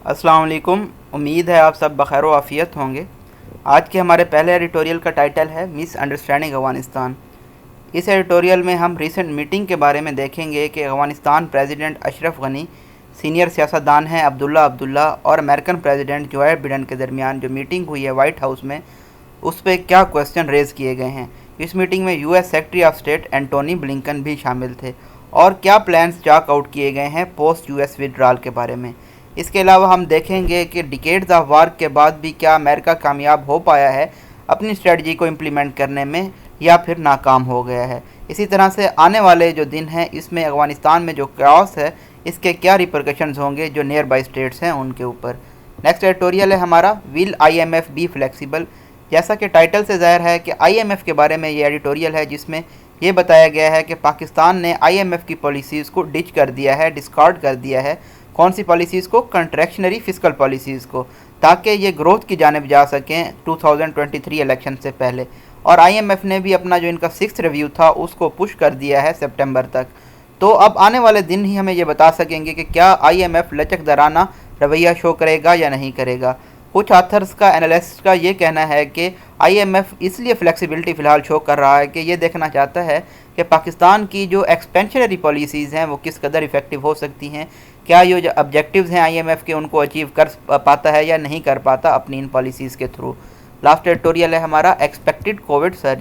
السلام علیکم، امید ہے آپ سب بخیر و عافیت ہوں گے۔ آج کے ہمارے پہلے ایڈیٹوریل کا ٹائٹل ہے مس انڈرسٹینڈنگ افغانستان۔ اس ایڈیٹوریل میں ہم ریسنٹ میٹنگ کے بارے میں دیکھیں گے کہ افغانستان پریزیڈنٹ اشرف غنی، سینئر سیاستدان ہیں عبداللہ اور امریکن پریزیڈنٹ جو بائیڈن کے درمیان جو میٹنگ ہوئی ہے وائٹ ہاؤس میں، اس پہ کیا کویسچن ریز کیے گئے ہیں۔ اس میٹنگ میں U S secretary of state Antony Blinken بھی شامل تھے اور کیا پلانز چاک آؤٹ کیے گئے ہیں پوسٹ یو ایس وڈرال کے بارے میں۔ اس کے علاوہ ہم دیکھیں گے کہ ڈیکیڈز آف وار کے بعد بھی کیا امریکہ کامیاب ہو پایا ہے اپنی اسٹریٹجی کو امپلیمنٹ کرنے میں یا پھر ناکام ہو گیا ہے۔ اسی طرح سے آنے والے جو دن ہیں اس میں افغانستان میں جو کیوس ہے اس کے کیا ریپرکشنز ہوں گے جو نیئر بائی اسٹیٹس ہیں ان کے اوپر۔ نیکسٹ ایڈیٹوریل ہے ہمارا will I M F be flexible. جیسا کہ ٹائٹل سے ظاہر ہے کہ آئی ایم ایف کے بارے میں یہ ایڈیٹوریل ہے جس میں یہ بتایا گیا ہے کہ پاکستان نے آئی ایم ایف کی پالیسیز کو ڈچ کر دیا ہے، ڈسکارڈ کر دیا ہے۔ کون سی پالیسیز کو؟ کنٹریکشنری فسکل پالیسیز کو، تاکہ یہ گروتھ کی جانب جا سکیں 2023 الیکشن سے پہلے۔ اور آئی ایم ایف نے بھی اپنا جو ان کا 6th ریویو تھا اس کو پش کر دیا ہے سپٹمبر تک۔ تو اب آنے والے دن ہی ہمیں یہ بتا سکیں گے کہ کیا آئی ایم ایف لچک درانہ رویہ شو کرے گا یا نہیں کرے گا۔ کچھ آتھرز کا، انالسٹ کا یہ کہنا ہے کہ آئی ایم ایف اس لیے فلیکسیبلٹی فی الحال شو کر رہا ہے کہ یہ دیکھنا چاہتا ہے کہ پاکستان کی جو ایکسپینشنری پالیسیز ہیں وہ کس قدر افیکٹو ہو سکتی ہیں، کیا یہ جو آبجیکٹیوز ہیں آئی ایم ایف کے ان کو اچیو کر پاتا ہے یا نہیں کر پاتا اپنی ان پالیسیز کے تھرو۔ لاسٹ ایڈیٹوریل ہے ہمارا ایکسپیکٹڈ کووڈ سرج۔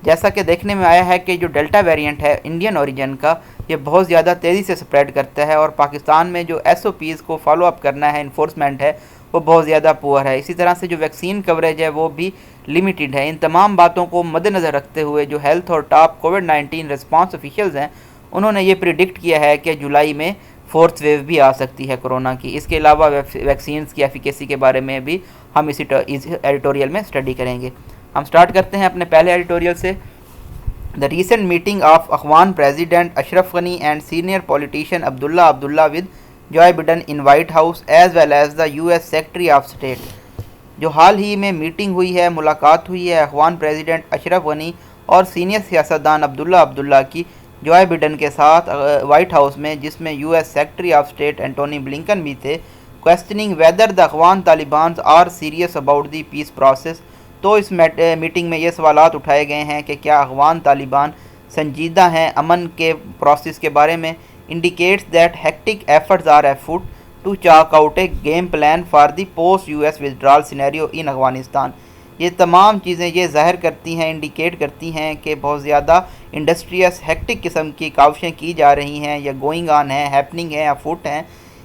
جیسا کہ دیکھنے میں آیا ہے کہ جو ڈیلٹا ویریئنٹ ہے انڈین اوریجن کا، یہ بہت زیادہ تیزی سے سپریڈ کرتا ہے اور پاکستان میں جو ایس او پیز کو فالو اپ کرنا ہے، انفورسمنٹ ہے، وہ بہت زیادہ پور ہے۔ اسی طرح سے جو ویکسین کوریج ہے وہ بھی لمیٹڈ ہے۔ ان تمام باتوں کو مد نظر رکھتے ہوئے جو ہیلتھ اور ٹاپ کووڈ-19 ریسپانس آفیشلز ہیں انہوں نے یہ پریڈکٹ کیا ہے کہ جولائی میں 4th ویو بھی آ سکتی ہے کورونا کی۔ اس کے علاوہ ویکسینز کی ایفیکیسی کے بارے میں بھی ہم اسی ایڈیٹوریل میں اسٹڈی کریں گے۔ ہم سٹارٹ کرتے ہیں اپنے پہلے ایڈیٹوریل سے۔ The recent meeting of Afghan President Ashraf Ghani and senior politician Abdullah with Joe Biden in White House as well as the US Secretary of State۔ جو حال ہی میں میٹنگ ہوئی ہے، ملاقات ہوئی ہے افغان پریزیڈنٹ اشرف غنی اور سینئر سیاستدان عبداللہ کی جو بائیڈن کے ساتھ وائٹ ہاؤس میں، جس میں U S secretary of state Antony Blinken بھی تھے، questioning whether the Afghan Talibans are serious about the peace process. تو اس میٹنگ میں یہ سوالات اٹھائے گئے ہیں کہ کیا افغان طالبان سنجیدہ ہیں امن کے پروسیس کے بارے میں۔ Indicates that hectic efforts are afoot to chalk out a game plan for the post U S withdrawal scenario in Afghanistan. یہ تمام چیزیں یہ ظاہر کرتی ہیں، انڈیکیٹ کرتی ہیں کہ بہت زیادہ انڈسٹریس ہیکٹک قسم کی کاوشیں کی جا رہی ہیں یا گوئنگ آن ہیں، ہیپننگ ہیں یا فوٹ ہیں،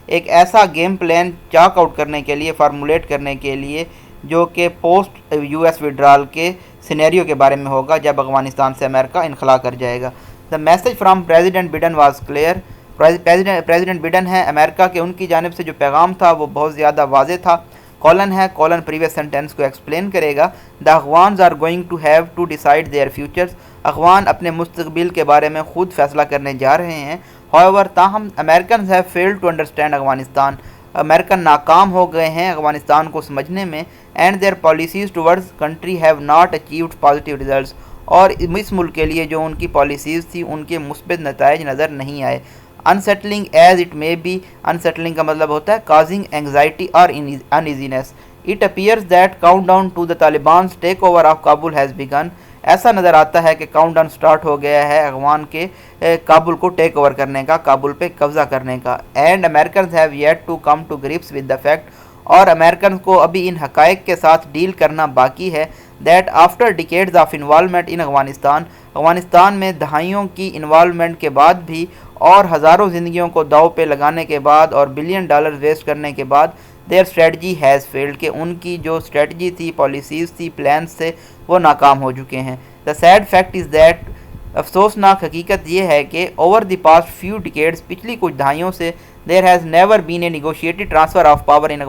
ایک ایسا گیم پلان چاک آؤٹ کرنے کے لیے، فارمولیٹ کرنے کے لیے جو کہ پوسٹ یو ایس وڈرال کے سینیریو کے بارے میں ہوگا جب افغانستان سے امریکہ انخلا کر جائے گا۔ The message from President Biden was clear. President Biden ہیں امریکہ کے، ان کی جانب سے جو پیغام تھا وہ بہت زیادہ واضح تھا۔ کولن پریویس سینٹینس کو ایکسپلین کرے گا۔ The Afghans are going to have to decide their futures. Afghan اپنے مستقبل کے بارے میں خود فیصلہ کرنے جا رہے ہیں۔ however تاہم Americans have failed to understand Afghanistan. American ناکام ہو گئے ہیں افغانستان کو سمجھنے میں، and their policies towards country have not achieved positive results. اور اس ملک کے لیے جو ان کی پالیسیز تھی ان کے مثبت نتائج نظر نہیں آئے۔ unsettling as it may be، unsettling کا مطلب ہوتا ہے causing anxiety or uneasiness۔ it appears that countdown to the Taliban's takeover of Kabul has begun۔ ایسا نظر آتا ہے کہ کاؤنٹ ڈاؤن سٹارٹ ہو گیا ہے افغان کے کابل کو ٹیک اوور کرنے کا، کابل پہ قبضہ کرنے کا۔ And Americans have yet to come to grips with the fact، اور امریکن کو ابھی ان حقائق کے ساتھ ڈیل کرنا باقی ہے that after decades of involvement in Afghanistan میں دہائیوں کی انوالومنٹ کے بعد بھی اور ہزاروں زندگیوں کو داؤ پہ لگانے کے بعد اور $بلین ویسٹ کرنے کے بعد their strategy has failed، کہ ان کی جو اسٹریٹجی تھی، پالیسیز تھی، پلانس تھے، وہ ناکام ہو چکے ہیں۔ the sad fact is that، افسوسناک حقیقت یہ ہے کہ over the past few decades، پچھلی کچھ دہائیوں سے there has never been a negotiated transfer of power in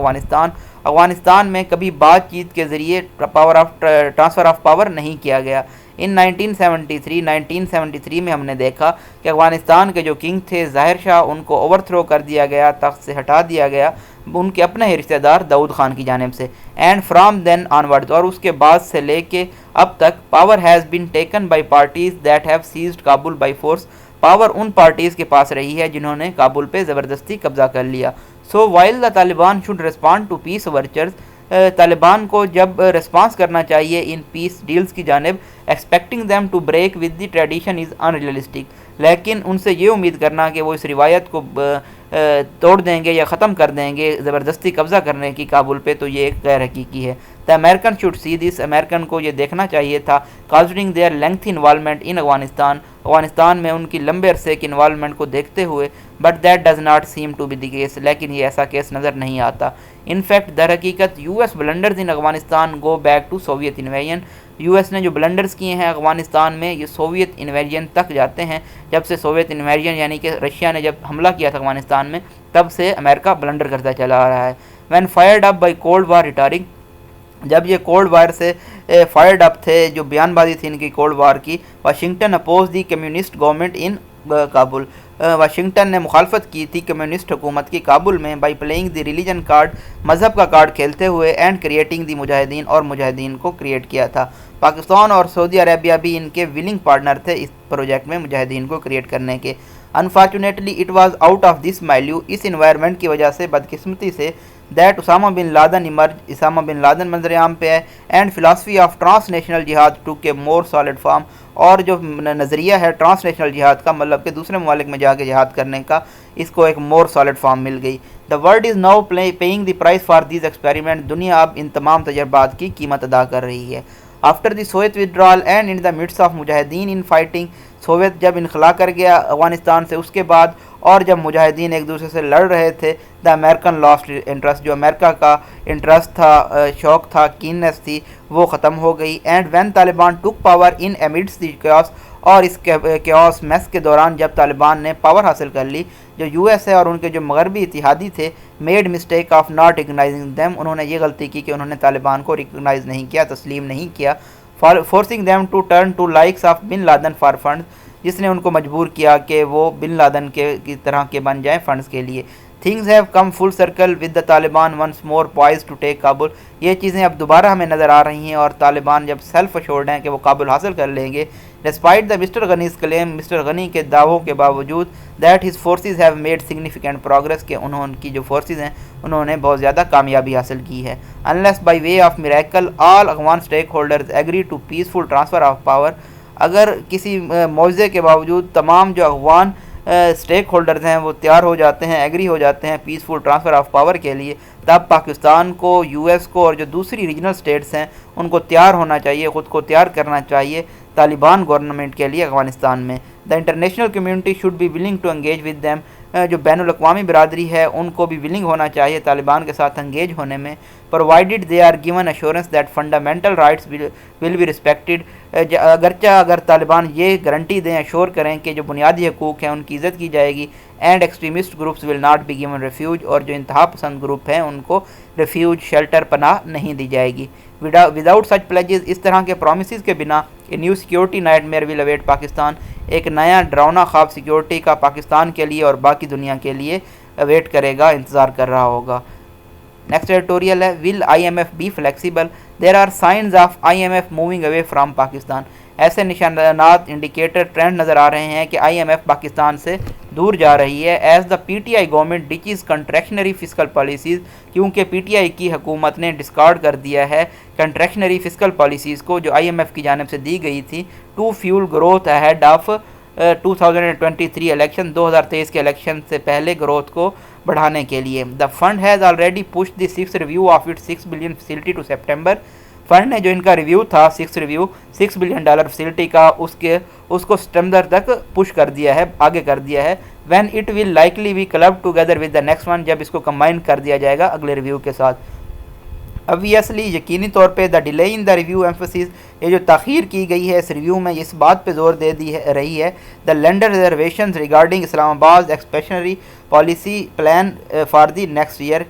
Afghanistan میں کبھی بات چیت کے ذریعے ٹرانسفر آف پاور نہیں کیا گیا۔ ان 1973 میں ہم نے دیکھا کہ افغانستان کے جو کنگ تھے ظاہر شاہ، ان کو اوور تھرو کر دیا گیا، تخت سے ہٹا دیا گیا ان کے اپنے ہی رشتہ دار داؤد خان کی جانب سے۔ اینڈ فرام دین آنورڈ، اور اس کے بعد سے لے کے اب تک، power has been taken by parties that have seized Kabul by force. Power in parties کے پاس رہی ہے جنہوں نے کابل پہ زبردستی قبضہ کر لیا۔ So while the Taliban should respond to peace overtures, Taliban کو جب رسپانس کرنا چاہیے ان پیس ڈیلز کی جانب، expecting them to break with the tradition is unrealistic, لیکن ان سے یہ امید کرنا کہ وہ اس روایت کو توڑ دیں گے یا ختم کر دیں گے زبردستی قبضہ کرنے کی کابل پہ، تو یہ ایک غیر حقیقی ہے۔ The American should see this, American کو یہ دیکھنا چاہیے تھا، considering their lengthy involvement in Afghanistan میں ان کی لمبے عرصے کی انوالومنٹ کو دیکھتے ہوئے، but that does not seem to be the case, لیکن یہ ایسا کیس نظر نہیں آتا۔ ان فیکٹ در حقیقت U S blunders in Afghanistan go back to Soviet invasion, U S نے جو بلنڈرز کیے ہیں افغانستان میں یہ سوویت انویژن تک جاتے ہیں، جب سے سوویت انویژن یعنی کہ رشیا نے جب حملہ کیا تھا افغانستان میں، تب سے امریکہ بلنڈر کرتا چلا آ رہا ہے۔ When fired up by cold war rhetoric, جب یہ کولڈ وار سے فائرڈ اپ تھے، جو بیان بازی تھی ان کی کولڈ وار کی، واشنگٹن اپوز دی کمیونسٹ گورنمنٹ ان کابل، واشنگٹن نے مخالفت کی تھی کمیونسٹ حکومت کی کابل میں، by playing the religion card, مذہب کا کارڈ کھیلتے ہوئے، اینڈ کریٹنگ دی مجاہدین، اور مجاہدین کو کریٹ کیا تھا۔ پاکستان اور سعودی عربیہ بھی ان کے ولنگ پارٹنر تھے اس پروجیکٹ میں مجاہدین کو کریٹ کرنے کے۔ Unfortunately it was out of this milieu, اس انوائرمنٹ کی وجہ سے، بدقسمتی سے، that Osama bin Laden emerge, Osama bin Laden منظر عام پہ ہے، and philosophy of transnational jihad took a more solid form, اور جو نظریہ ہے ٹرانس نیشنل جہاد کا، مطلب کہ دوسرے ممالک میں جا کے جہاد کرنے کا، اس کو ایک مور سالڈ فارم مل گئی۔ The world is now paying the price for these experiment, دنیا اب ان تمام تجربات کی قیمت ادا کر رہی ہے۔ After the Soviet ودرال and in the مڈس of مجاہدین ان فائٹنگ، سوویت جب انخلا کر گیا افغانستان سے، اس کے بعد اور جب مجاہدین ایک دوسرے سے لڑ رہے تھے، دا امریکن لاسٹ انٹرسٹ، جو امریکہ کا انٹرسٹ تھا، شوق تھا، کیننس تھی، وہ ختم ہو گئی۔ And when Taliban tick power in ایمڈس the caves, اور اس کیوس میس کے دوران جب طالبان نے پاور حاصل کر لی، جو یو ایس ہے اور ان کے جو مغربی اتحادی تھے، made mistake of not recognizing them, انہوں نے یہ غلطی کی کہ انہوں نے طالبان کو ریکگنائز نہیں کیا، تسلیم نہیں کیا، forcing them to turn to likes of Bin Laden for fund, جس نے ان کو مجبور کیا کہ وہ بن لادن کی طرح کے بن جائیں فنڈز کے لیے۔ Things have come full circle with the Taliban once more poised to take Kabul, یہ چیزیں اب دوبارہ ہمیں نظر آ رہی ہیں، اور طالبان جب سیلف اشورڈ ہیں کہ وہ کابل حاصل کر لیں گے، despite the Mr Ghani's claim, Mr Ghani کے دعووں کے باوجود، that his forces have made significant progress, کہ انہوں کی جو فورسز ہیں انہوں نے بہت زیادہ کامیابی حاصل کی ہے۔ Unless by way of miracle all Afghan stakeholders agree to peaceful transfer of power, اگر کسی معجزے کے باوجود تمام جو افغان اسٹیک ہولڈرز ہیں وہ تیار ہو جاتے ہیں، ایگری ہو جاتے ہیں پیسفل ٹرانسفر آف پاور کے لیے، تب پاکستان کو، یو ایس کو، اور جو دوسری ریجنل اسٹیٹس ہیں ان کو تیار ہونا چاہیے، خود کو تیار کرنا چاہیے طالبان گورنمنٹ کے لیے افغانستان میں۔ The international community should be willing to engage with them, جو بین الاقوامی برادری ہے ان کو بھی ولنگ ہونا چاہیے طالبان کے ساتھ انگیج ہونے میں، provided they are given assurance that fundamental rights will be respected, اگرچہ اگر طالبان یہ گارنٹی دیں، ایشور کریں کہ جو بنیادی حقوق ہیں ان کی عزت کی جائے گی، and extremist groups will not be given refuge, اور جو انتہا پسند گروپ ہیں ان کو ریفیوج، شیلٹر، پناہ نہیں دی جائے گی۔ وداؤٹ سچ پلیجز، اس طرح کے پرومسز کے بنا، a new security nightmare will await Pakistan, ایک نیا ڈراؤنا خواب سیکیورٹی کا پاکستان کے لیے اور باقی دنیا کے لیے اویٹ کرے گا، انتظار کر رہا ہوگا۔ نیکسٹ ایڈیٹوریل ہے، will I M F be flexible, there are signs of I M F moving away from Pakistan, ایسے نشانات، انڈیکیٹر، ٹرینڈ نظر آ رہے ہیں کہ آئی ایم ایف پاکستان سے دور جا رہی ہے، as the P T I government ditches contractionary fiscal policies, کیونکہ پی ٹی آئی کی حکومت نے ڈسکارڈ کر دیا ہے کنٹریکشنری فسکل پالیسیز کو جو آئی ایم ایف کی جانب سے دی گئی تھی، to fuel growth ahead of 2023 election, 2023 کے الیکشن سے پہلے گروتھ کو بڑھانے کے لیے۔ The fund has already pushed the 6 review of it 6 billion facility to September, fund نے جو ان کا ریویو تھا 6 بلین ڈالر فیسلٹی کا، اس کو سپٹمبر تک پش کر دیا ہے، آگے کر دیا ہے۔ When it will likely be club together with the next one, جب اس کو کمبائن کر دیا جائے گا اگلے ریویو کے ساتھ۔ obviously یقینی طور پہ the delay in the review emphasis, یہ جو تاخیر کی گئی ہے اس ریویو میں، اس بات پہ زور دے دی رہی ہے the lender reservations regarding Islamabad expansionary policy plan for the next year,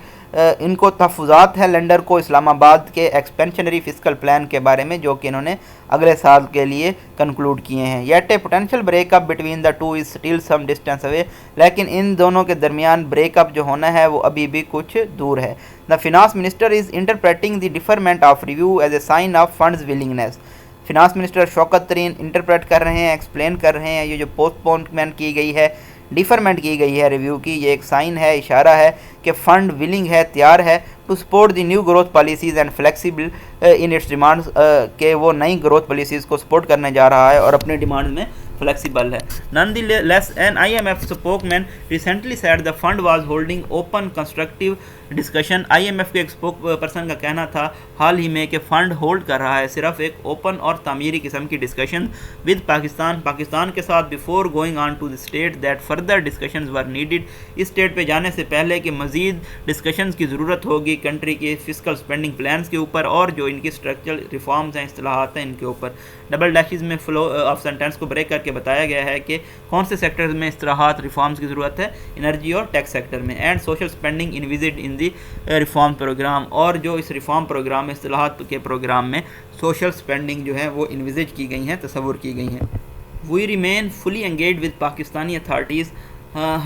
ان کو تحفظات ہیں لینڈر کو اسلام آباد کے ایکسپینشنری فسکل پلان کے بارے میں، جو کہ انہوں نے اگلے سال کے لیے کنکلوڈ کیے ہیں۔ Yet a potential break up between the two is still some distance away, لیکن ان دونوں کے درمیان بریک اپ جو ہونا ہے وہ ابھی بھی کچھ دور ہے۔ The finance minister is interpreting the deferment of review as a sign of funds willingness, finance minister Shaukat Tarin interpret کر رہے ہیں، ایکسپلین کر رہے ہیں یہ جو پوسٹ پونمنٹ کی گئی ہے ڈیفرمنٹ کی گئی ہے ریویو کی، یہ ایک سائن ہے، اشارہ ہے کہ فنڈ ولنگ ہے، تیار ہے to support the new growth policies and flexible in its demands, کہ وہ نئی گروتھ پالیسیز کو سپورٹ کرنے جا رہا ہے اور اپنی ڈیمانڈز میں فلیکسیبل ہے. Nonetheless, an IMF spokesman recently said the fund was holding open constructive discussion. IMF کے ایک اسپوک پرسن کا کہنا تھا حال ہی میں کہ فنڈ ہولڈ کر رہا ہے صرف ایک اوپن اور تعمیری قسم کی ڈسکشن ود پاکستان کے ساتھ before going on to state that further discussions were needed. اس اسٹیٹ پہ جانے سے پہلے کہ مزید ڈسکشنز کی ضرورت ہوگی کنٹری کے فسکل اسپینڈنگ پلانز کے اوپر اور جو ان کی اسٹرکچرل ریفارمز ہیں، اصلاحات ہیں، ان کے اوپر. ڈبل ڈیشز میں فلو آف سینٹینس کو بریک کر کے بتایا گیا ہے کہ کون سے سیکٹرز میں اصلاحات ریفارمز کی ضرورت ہے، انرجی اور ٹیکس سیکٹر میں. And social spending envisaged in the reform programme, اور جو اس ریفارم پروگرام میں اصلاحات کے پروگرام میں سوشل اسپینڈنگ جو ہے وہ انویزج کی گئی ہیں، تصور کی گئی ہیں. We remain fully engage with Pakistani authorities,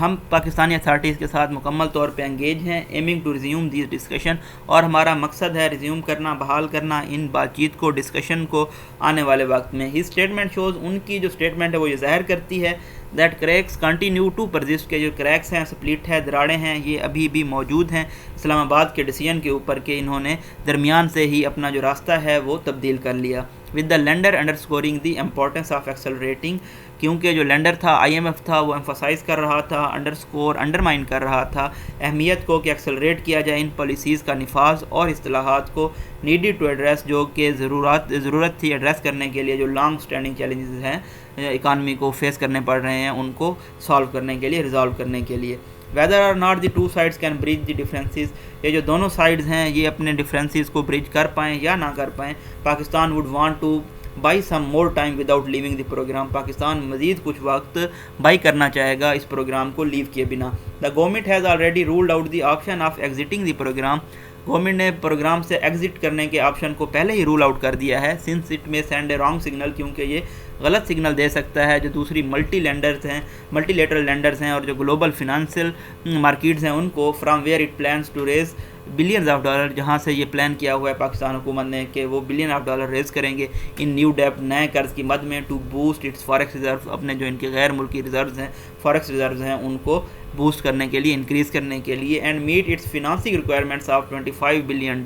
ہم پاکستانی اتھارٹیز کے ساتھ مکمل طور پہ انگیج ہیں. Aiming to resume these discussion, اور ہمارا مقصد ہے ریزیوم کرنا، بحال کرنا ان بات چیت کو، ڈسکشن کو آنے والے وقت میں. ہی اسٹیٹمنٹ شوز، ان کی جو اسٹیٹمنٹ ہے وہ یہ ظاہر کرتی ہے دیٹ کریکس کنٹینیو ٹو پرزسٹ، کے جو کریکس ہیں، سپلیٹ ہے، دراڑیں ہیں، یہ ابھی بھی موجود ہیں اسلام آباد کے ڈیسیجن کے اوپر کہ انہوں نے درمیان سے ہی اپنا جو راستہ ہے وہ تبدیل کر لیا. With the lender underscoring the importance of accelerating, کیونکہ جو لینڈر تھا IMF تھا وہ ایمفسائز کر رہا تھا، انڈرمائن کر رہا تھا اہمیت کو کہ ایکسلریٹ کیا جائے ان پالیسیز کا نفاذ اور اصطلاحات کو، نیڈیڈ ٹو ایڈریس، جو کہ ضرورت تھی ایڈریس کرنے کے لیے جو لانگ سٹینڈنگ چیلنجز ہیں اکانومی کو فیس کرنے پڑ رہے ہیں، ان کو سالو کرنے کے لیے، ریزالو کرنے کے لیے. whether or not the two sides can bridge the differences، یہ جو دونوں سائڈز ہیں یہ اپنے ڈفرینسز کو بریج کر پائیں یا نہ کر پائیں. Pakistan would want to buy some more time without leaving the program، Pakistan مزید کچھ وقت بائی کرنا چاہے گا اس پروگرام کو لیو کیے بنا. the government has already ruled out the option of exiting the program، government نے پروگرام سے ایگزٹ کرنے کے آپشن کو پہلے ہی رول آؤٹ کر دیا ہے. سنس اٹ میں سینڈ اے رانگ سگنل، کیونکہ یہ غلط سگنل دے سکتا ہے جو دوسری ملٹی لیٹرل لینڈرز ہیں اور جو گلوبل فنانشل مارکیٹس ہیں ان کو، from where it plans to raise billions of dollar, جہاں سے یہ پلان کیا ہوا ہے پاکستان حکومت نے کہ وہ بلین آف ڈالر ریز کریں گے ان نیو ڈیپ، نئے قرض کی مد میں، to boost its forex reserve, اپنے جو ان کے غیر ملکی ریزروز ہیں، فاریکس ریزروز ہیں، ان کو بوسٹ کرنے کے لیے، انکریز کرنے کے لیے. And meet its financing requirements of $25 billion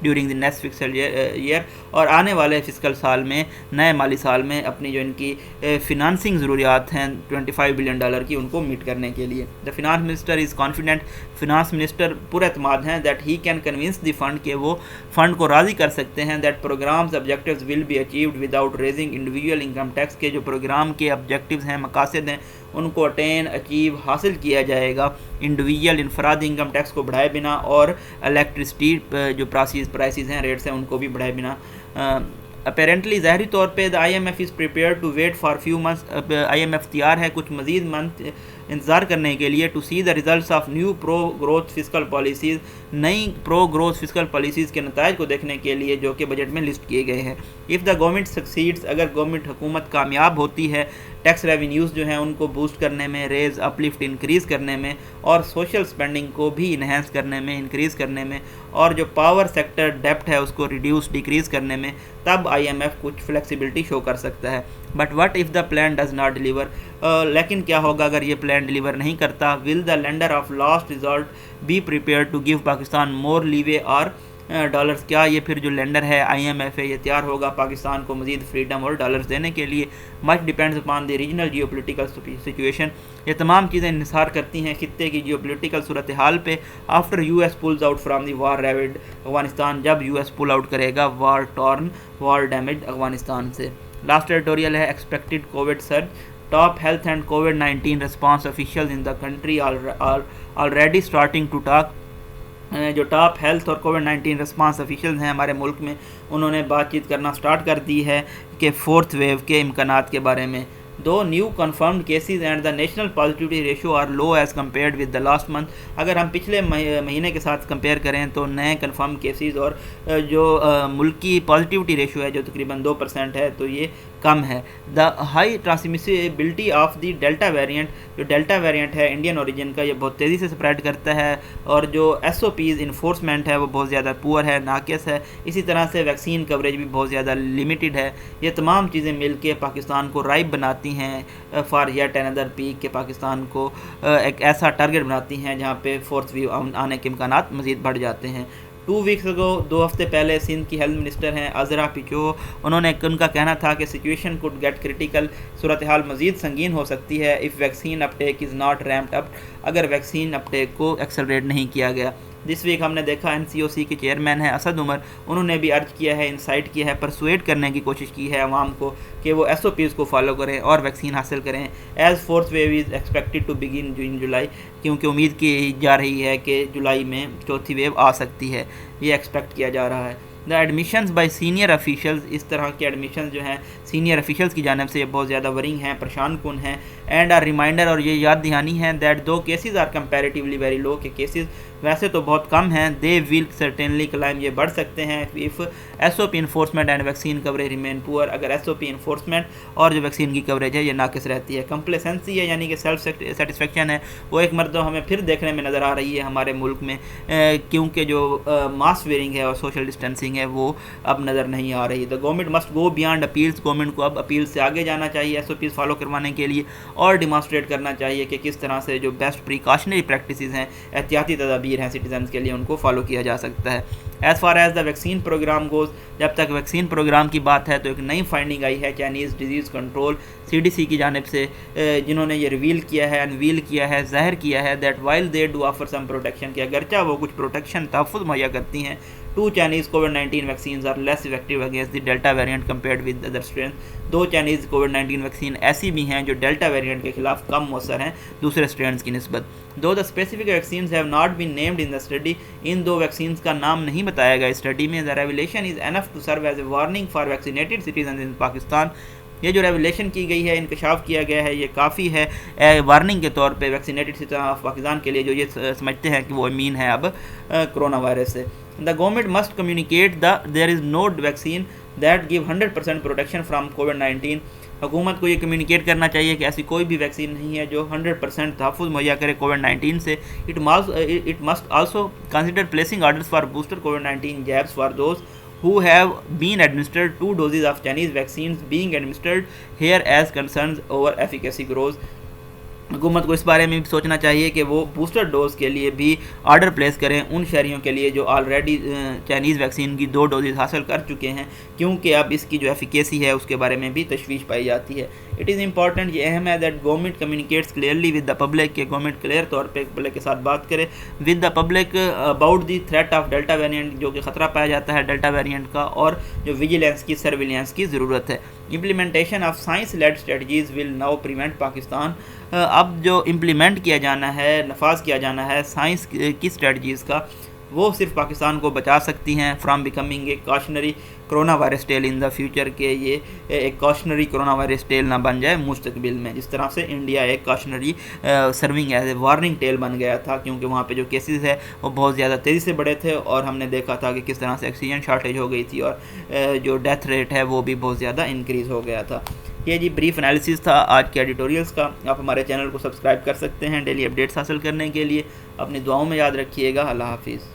during the next fiscal year, اور آنے والے فسکل سال میں، نئے مالی سال میں اپنی جو ان کی فنانسنگ ضروریات ہیں $25 بلین کی، ان کو میٹ کرنے کے لیے. The finance minister is confident, finance minister پر اعتماد ہیں that he can convince the fund, کہ وہ فنڈ کو راضی کر سکتے ہیں that programmes objectives will be achieved without raising individual income tax, کے جو پروگرام کے آبجیکٹیوز ہیں، مقاصد ہیں، ان کو اچیو حاصل کیا جائے گا انڈیویجول انفرادی انکم ٹیکس کو بڑھائے بنا، اور الیکٹرسٹی جو پرائسز ہیں، ریٹس ہیں، ان کو بھی بڑھائے بنا. اپیرنٹلی ظاہری طور پہ the IMF is prepared to wait for few months، IMF تیار ہے کچھ مزید منتھ انتظار کرنے کے لیے، to see the results of new pro growth fiscal policies, نئی پرو گروتھ فسکل پالیسیز کے نتائج کو دیکھنے کے لیے جو کہ بجٹ میں لسٹ کیے گئے ہیں. اف دا گورنمنٹ سکسیڈس، اگر حکومت کامیاب ہوتی ہے ٹیکس ریونیوز جو ہیں ان کو بوسٹ کرنے میں، ریز اپلفٹ انکریز کرنے میں، اور سوشل اسپینڈنگ کو بھی انہینس کرنے میں، انکریز کرنے میں، اور جو پاور سیکٹر ڈیپٹ ہے اس کو ڈیکریز کرنے میں، تب IMF کچھ فلیکسیبلٹی شو کر سکتا ہے. But what if the plan does not deliver, لیکن کیا ہوگا اگر یہ پلان ڈیلیور نہیں کرتا؟ Will the lender of last resort be prepare to give Pakistan more leeway or dollars, کیا یہ پھر جو لینڈر ہے IMF ہے یہ تیار ہوگا پاکستان کو مزید فریڈم اور ڈالرز دینے کے لیے؟ Much depends upon the regional geopolitical situation, یہ تمام چیزیں انحصار کرتی ہیں خطے کی جیو پولیٹیکل صورتحال پہ. After US pulls out from the war ravaged Afghanistan, جب US پول آؤٹ کرے گا war torn, war damage Afghanistan سے. لاسٹ ایڈیٹوریل ہے expected covid surge, top health and COVID-19 response officials in the country already starting to talk. جو top health اور COVID-19 response officials ہیں ہمارے ملک میں، انہوں نے بات چیت کرنا سٹارٹ کر دی ہے کہ فورتھ ویو کے امکانات کے بارے میں. Though new confirmed cases and the national positivity ratio are low as compared with the last month. اگر ہم پچھلے مہینے کے ساتھ کمپیئر کریں تو نئے کنفرم کیسز اور جو ملکی پازیٹیوٹی ریشو ہے جو تقریباً 2% ہے، تو یہ کم ہے. The high transmissibility of the delta variant, جو ڈیلٹا ویریئنٹ ہے انڈین اوریجن کا, یہ بہت تیزی سے اسپریڈ کرتا ہے, اور جو ایس او پیز انفورسمنٹ ہے وہ بہت زیادہ پور ہے, ناقص ہے. اسی طرح سے ویکسین کوریج بھی بہت زیادہ لمیٹڈ ہے. یہ تمام چیزیں مل کے پاکستان کو رائب بناتی ہیں فار یٹ اینادر پیک, کہ پاکستان کو ایک ایسا ٹارگٹ بناتی ہیں جہاں پہ فورتھ ویو آنے کے امکانات مزید بڑھ جاتے ہیں. 2 ویکس اگو, 2 ہفتے پہلے سندھ کی ہیلتھ منسٹر ہیں عذرا پیچو, ان کا کہنا تھا کہ سچویشن کوڈ گیٹ کریٹیکل, صورتحال مزید سنگین ہو سکتی ہے if vaccine uptake is not ramped up, اگر ویکسین اپ ٹیک کو ایکسلریٹ نہیں کیا گیا. دس ویک ہم نے دیکھا NCOC کے چیئرمین ہیں اسد عمر, انہوں نے بھی ارج کیا ہے, انسائٹ کیا ہے, پرسویٹ کرنے کی کوشش کی ہے عوام کو کہ وہ SOPs کو فالو کریں اور ویکسین حاصل کریں. As fourth wave is expected to begin in July, کیونکہ امید کی جا رہی ہے کہ جولائی میں چوتھی ویو آ سکتی ہے, یہ ایکسپیکٹ کیا جا رہا ہے. دا ایڈمیشنز بائی سینئر افیشلز, اس طرح کے ایڈمیشنز جو ہیں سینئر افیشلز کی جانب سے یہ بہت زیادہ ورنگ ہیں, پریشان کن ہیں. اینڈ آر ریمائنڈر, اور یہ یاد دہانی ہے that though cases are comparatively very low, کہ کیسز ویسے تو بہت کم ہیں, دے ول سرٹینلی کلائم, یہ بڑھ سکتے ہیں if SOP enforcement and vaccine coverage remain پور, اگر SOP انفورسمنٹ اور جو ویکسین کی کوریج ہے یہ ناقص رہتی ہے. کمپلیسنسی ہے, یعنی کہ سیلف سیٹسفیکشن ہے, وہ ایک مرتبہ ہمیں پھر دیکھنے میں نظر آ رہی ہے ہمارے ملک میں, کیونکہ جو ماس ویئرنگ ہے اور سوشل ڈسٹینسنگ ہے وہ اب نظر نہیں آ رہی. The government must go beyond appeals, government کو اب اپیل سے آگے جانا چاہیے SOPs فالو کروانے کے لیے, اور ڈیمانسٹریٹ کرنا چاہیے کہ کس طرح سے جو بیسٹ پریکاشنری پریکٹسز ہیں, احتیاطی تدابیر ہیں سٹیزنز کے لیے, ان کو فالو کیا جا سکتا ہے. As far as the vaccine program goes, جب تک ویکسین پروگرام کی بات ہے تو ایک نئی فائنڈنگ آئی ہے چائنیز ڈیزیز کنٹرول CDC کی جانب سے, جنہوں نے یہ ریویل کیا ہے, انویل کیا ہے, ظاہر کیا ہے that while they do offer some protection, کہ اگرچہ وہ کچھ پروٹیکشن تحفظ مہیا کرتی ہیں, 2 Chinese COVID-19 vaccines are less effective against the Delta variant compared with other strains. 2 Chinese COVID-19 vaccine ایسی بھی ہیں جو ڈیلٹا ویریئنٹ کے خلاف کم مؤثر ہیں دوسرے اسٹرینز کی نسبت. Though the specific vaccines have not been named in the study, ان 2 ویکسینز کا نام نہیں بتایا گیا اسٹڈی میں. The revelation is enough to serve as a warning for vaccinated citizens in Pakistan, یہ جو ریویلیشن کی گئی ہے, انکشاف کیا گیا ہے, یہ کافی ہے وارننگ کے طور پہ ویکسینیٹڈ سٹیزن آف پاکستان کے لیے, جو یہ سمجھتے ہیں کہ وہ امین ہے اب کرونا وائرس سے. The government must communicate there is no vaccine that give 100% protection from COVID-19. حکومت کو یہ کمیونیکیٹ کرنا چاہیے کہ ایسی کوئی بھی ویکسین نہیں ہے جو 100% تحفظ مہیا کرے COVID-19 سے. It must also consider placing orders for booster COVID-19 jabs for those who have been administered 2 doses of Chinese vaccines being administered here as concerns over efficacy grows. حکومت کو اس بارے میں بھی سوچنا چاہیے کہ وہ بوسٹر ڈوز کے لیے بھی آرڈر پلیس کریں ان شہریوں کے لیے جو آلریڈی چائنیز ویکسین کی 2 ڈوزز حاصل کر چکے ہیں, کیونکہ اب اس کی جو ایفیکیسی ہے اس کے بارے میں بھی تشویش پائی جاتی ہے. اٹ از امپورٹنٹ, یہ اہم ہے that government communicates clearly with the public, کہ گورنمنٹ کلیئر طور پہ پبلک کے ساتھ بات کرے with the public about the threat of delta variant, جو کہ خطرہ پایا جاتا ہے ڈیلٹا ویریئنٹ کا, اور جو ویجیلنس کی سرویلنس کی ضرورت ہے. Implementation of science lead strategies will now prevent Pakistan, اب جو امپلیمنٹ کیا جانا ہے, نفاذ کیا جانا ہے سائنس کی اسٹریٹجیز کا, وہ صرف پاکستان کو بچا سکتی ہیں from becoming a کاشنری corona virus tell in the future, کہ یہ ایک کاشنری کرونا وائرس ٹیل نہ بن جائے مستقبل میں, جس طرح سے انڈیا ایک cautionary serving as a warning tale بن گیا تھا, کیونکہ وہاں پہ جو کیسز ہے وہ بہت زیادہ تیزی سے بڑھے تھے, اور ہم نے دیکھا تھا کہ کس طرح سے آکسیجن شارٹیج ہو گئی تھی, اور جو ڈیتھ ریٹ ہے وہ بھی بہت زیادہ انکریز ہو گیا تھا. یہ جی بریف انالیسس تھا آج کے ایڈیٹوریلز کا. آپ ہمارے چینل کو سبسکرائب کر سکتے ہیں ڈیلی اپڈیٹس حاصل کرنے کے لیے. اپنی دعاؤں میں یاد رکھیے گا. اللہ حافظ.